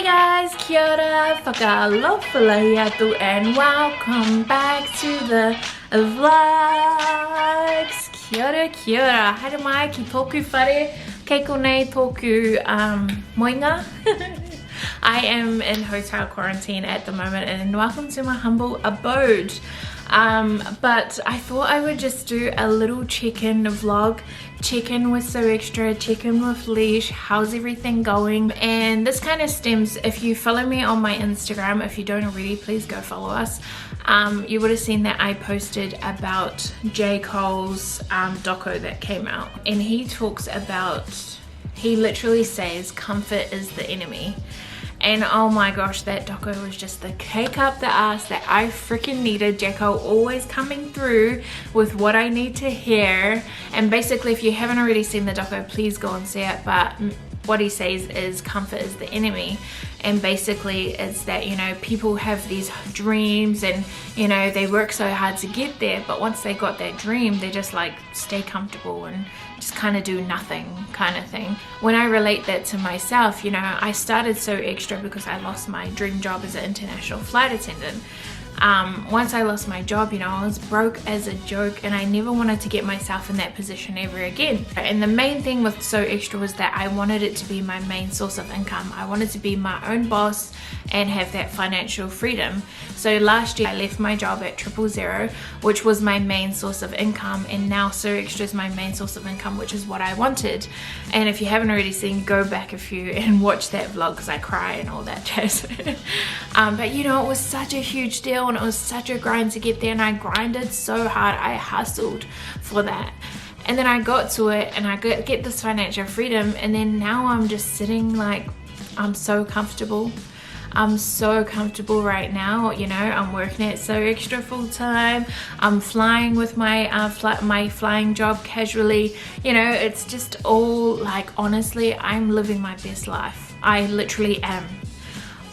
guys, kia ora, whakalofa and welcome back to the vlogs. Kia ora, haere mai ki tōku whare, kei konei tōku moinga. I am in hotel quarantine at the moment and welcome to my humble abode. But I thought I would just do a little check-in vlog, check-in with So Extra, check-in with Leash, how's everything going. And this kind of stems, if you follow me on my Instagram, if you don't already, please go follow us. You would have seen that I posted about J. Cole's doco that came out, and he talks about, he literally says comfort is the enemy. And oh my gosh, that doco was just the cake up the ass that I freaking needed. J. Cole always coming through with what I need to hear. And basically, if you haven't already seen the doco, please go and see it. But what he says is comfort is the enemy. And basically it's that, you know, people have these dreams and, you know, they work so hard to get there, but once they got that dream, they just like stay comfortable and just kind of do nothing kind of thing. When I relate that to myself, you know, I started So Extra because I lost my dream job as an international flight attendant. Once I lost my job, you know, I was broke as a joke and I never wanted to get myself in that position ever again. And the main thing with So Extra was that I wanted it to be my main source of income. I wanted to be my own boss and have that financial freedom. So last year I left my job at 000, which was my main source of income, and now So Extra is my main source of income, which is what I wanted. And if you haven't already seen, go back a few and watch that vlog because I cry and all that jazz. But you know, it was such a huge deal and it was such a grind to get there, and I grinded so hard, I hustled for that. And then I got to it and I get this financial freedom, and then now I'm just sitting like, I'm so comfortable. I'm so comfortable right now, you know. I'm working at So Extra full time. I'm flying with my my flying job casually. You know, it's just all like, honestly, I'm living my best life. I literally am.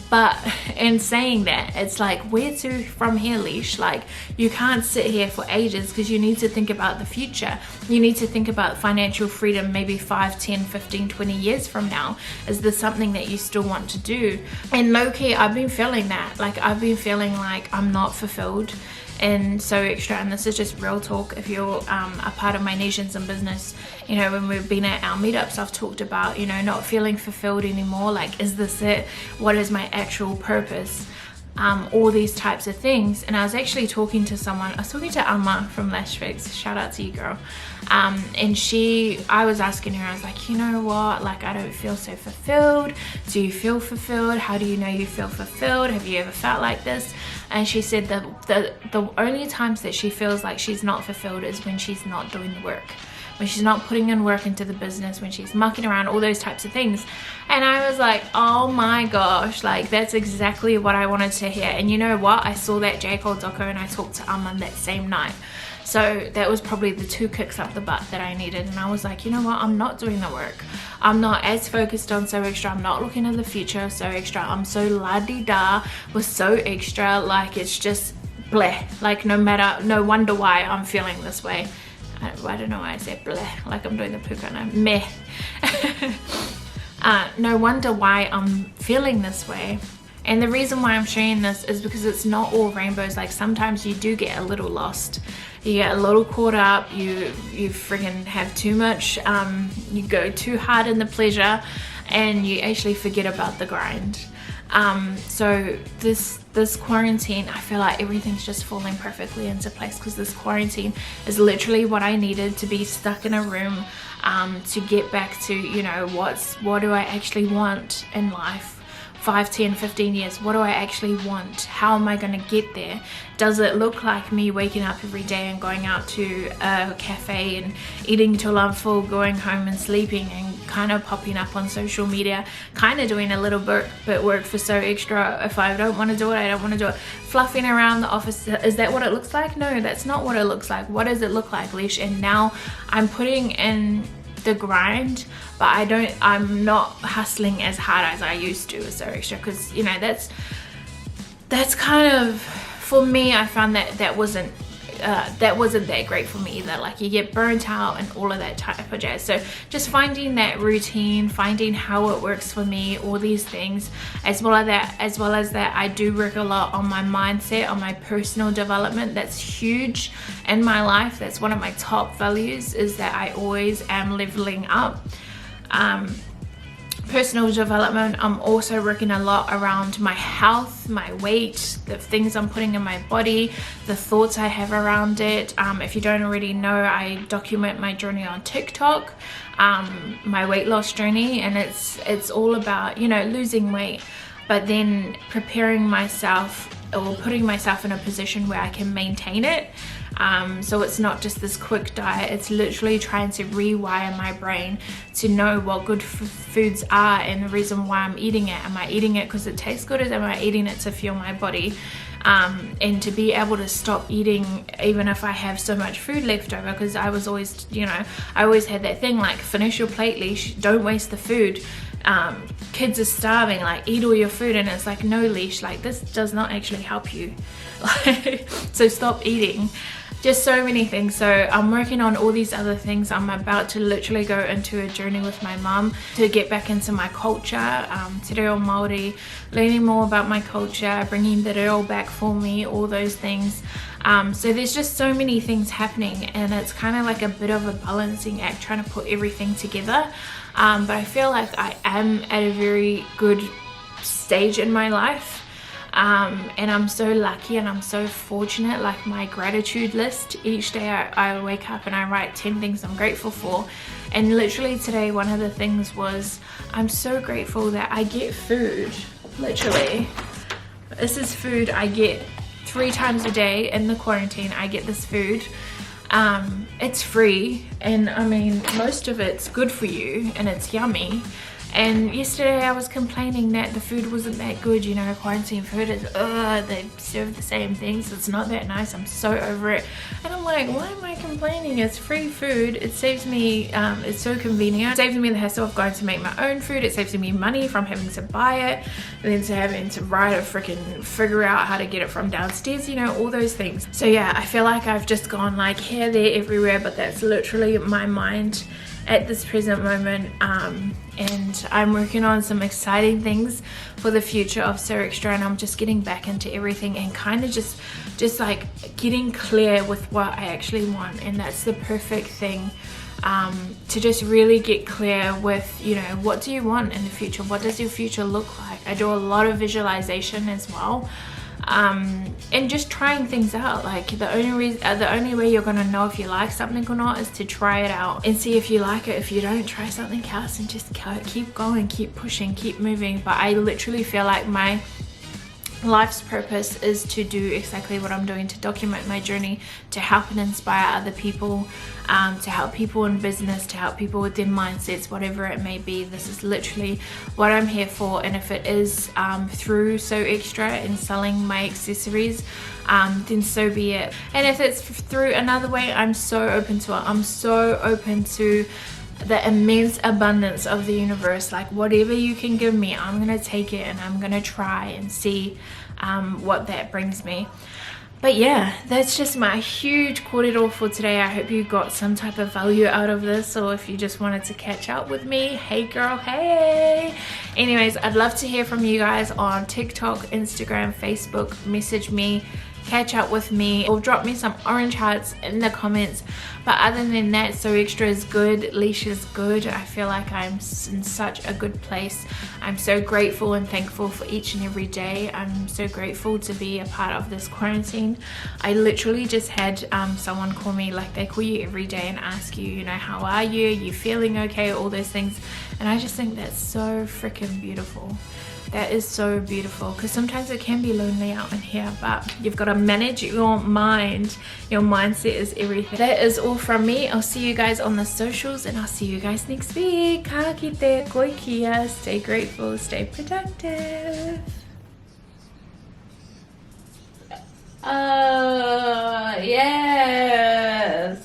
But in saying that, it's like, where to from here, Leash? Like, you can't sit here for ages because you need to think about the future. You need to think about financial freedom maybe 5, 10, 15, 20 years from now. Is this something that you still want to do? And low-key, I've been feeling that. Like, I've been feeling like I'm not fulfilled in So Extra, and this is just real talk. If you're a part of my Nations in Business, you know, when we've been at our meetups, I've talked about, you know, not feeling fulfilled anymore. Like, is this it? What is my actual purpose? All these types of things. And I was actually talking to someone, I was talking to Amma from Lash Fix, shout out to you, girl. And I was asking her, I was like, you know what, like, I don't feel so fulfilled. Do you feel fulfilled? How do you know you feel fulfilled? Have you ever felt like this? And she said that the only times that she feels like she's not fulfilled is when she's not doing the work, when she's not putting in work into the business, when she's mucking around, all those types of things. And I was like, oh my gosh, like, that's exactly what I wanted to hear. And you know what, I saw that J. Cole doco and I talked to Aman that same night. So that was probably the 2 kicks up the butt that I needed. And I was like, you know what, I'm not doing the work. I'm not as focused on So Extra. I'm not looking at the future of So Extra. I'm so la-di-da with So Extra. Like, it's just bleh. Like, no wonder why I'm feeling this way. I don't know why I said bleh, like I'm doing the puka now. Meh. No wonder why I'm feeling this way. And the reason why I'm sharing this is because it's not all rainbows. Like, sometimes you do get a little lost. You get a little caught up. You friggin' have too much. You go too hard in the pleasure and you actually forget about the grind. So this quarantine, I feel like everything's just falling perfectly into place, because this quarantine is literally what I needed to be stuck in a room, to get back to, you know, what do I actually want in life? 5, 10, 15 years, what do I actually want? How am I going to get there? Does it look like me waking up every day and going out to a cafe and eating till I'm full, going home and sleeping, and kind of popping up on social media, kind of doing a little bit work for So Extra? If I don't want to do it, I don't want to do it. Fluffing around the office, is that what it looks like? No, that's not what it looks like. What does it look like, Leash? And now I'm putting in the grind, but I'm not hustling as hard as I used to with So Extra, because, you know, that's kind of, for me, I found that wasn't that wasn't that great for me either. Like, you get burnt out and all of that type of jazz. So just finding that routine, finding how it works for me, all these things, as well as that I do work a lot on my mindset, on my personal development. That's huge in my life. That's one of my top values, is that I always am leveling up. Personal development, I'm also working a lot around my health, my weight, the things I'm putting in my body, the thoughts I have around it. If you don't already know, I document my journey on TikTok, my weight loss journey, and it's all about, you know, losing weight, but then preparing myself or putting myself in a position where I can maintain it. So it's not just this quick diet, it's literally trying to rewire my brain to know what good foods are and the reason why I'm eating it. Am I eating it because it tastes good, or am I eating it to fuel my body? And to be able to stop eating even if I have so much food left over, because I was always, you know, I always had that thing like, finish your plate, Leash, don't waste the food. Kids are starving, like, eat all your food, and it's like, no, Leash, like, this does not actually help you. So stop eating. Just so many things. So I'm working on all these other things. I'm about to literally go into a journey with my mum to get back into my culture, Te Reo Māori, learning more about my culture, bringing the reo back for me, all those things. So there's just so many things happening, and it's kind of like a bit of a balancing act, trying to put everything together. But I feel like I am at a very good stage in my life. And I'm so lucky and I'm so fortunate. Like, my gratitude list, each day I wake up and I write 10 things I'm grateful for. And literally today, one of the things was, I'm so grateful that I get food. Literally, this is food I get 3 times a day in the quarantine. I get this food. It's free, and I mean, most of it's good for you and it's yummy. And yesterday I was complaining that the food wasn't that good, you know, quarantine food is, they serve the same things, it's not that nice, I'm so over it. And I'm like, why am I complaining? It's free food, it saves me, it's so convenient. It saves me the hassle of going to make my own food, it saves me money from having to buy it, and then to having to figure out how to get it from downstairs, you know, all those things. So yeah, I feel like I've just gone like here, there, everywhere, but that's literally my mind at this present moment. And I'm working on some exciting things for the future of Sir Extra, and I'm just getting back into everything and kind of just like getting clear with what I actually want. And that's the perfect thing, to just really get clear with, you know, what do you want in the future? What does your future look like? I do a lot of visualization as well. And just trying things out. Like, the only way you're gonna know if you like something or not is to try it out and see if you like it. If you don't, try something else and just keep going, keep pushing, keep moving. But I literally feel like my life's purpose is to do exactly what I'm doing, to document my journey, to help and inspire other people, to help people in business, to help people with their mindsets, whatever it may be. This is literally what I'm here for. And if it is through So Extra and selling my accessories, then so be it. And if it's through another way, I'm so open to it. I'm so open to the immense abundance of the universe. Like, whatever you can give me, I'm gonna take it and I'm gonna try and see what that brings me. But yeah, that's just my huge kōrero for today. I hope you got some type of value out of this, or if you just wanted to catch up with me, hey girl, hey. Anyways, I'd love to hear from you guys on TikTok, Instagram, Facebook. Message me, catch up with me, or drop me some orange hearts in the comments. But other than that, So Extra is good, Leash is good. I feel like I'm in such a good place. I'm so grateful and thankful for each and every day. I'm so grateful to be a part of this quarantine. I literally just had someone call me, like they call you every day and ask you, you know, how are you? You feeling okay? All those things. And I just think that's so freaking beautiful. That is so beautiful, because sometimes it can be lonely out in here, but you've got to manage your mind. Your mindset is everything. That is all from me. I'll see you guys on the socials, and I'll see you guys next week. Ka kite, koi kia, stay grateful, stay productive. Yes.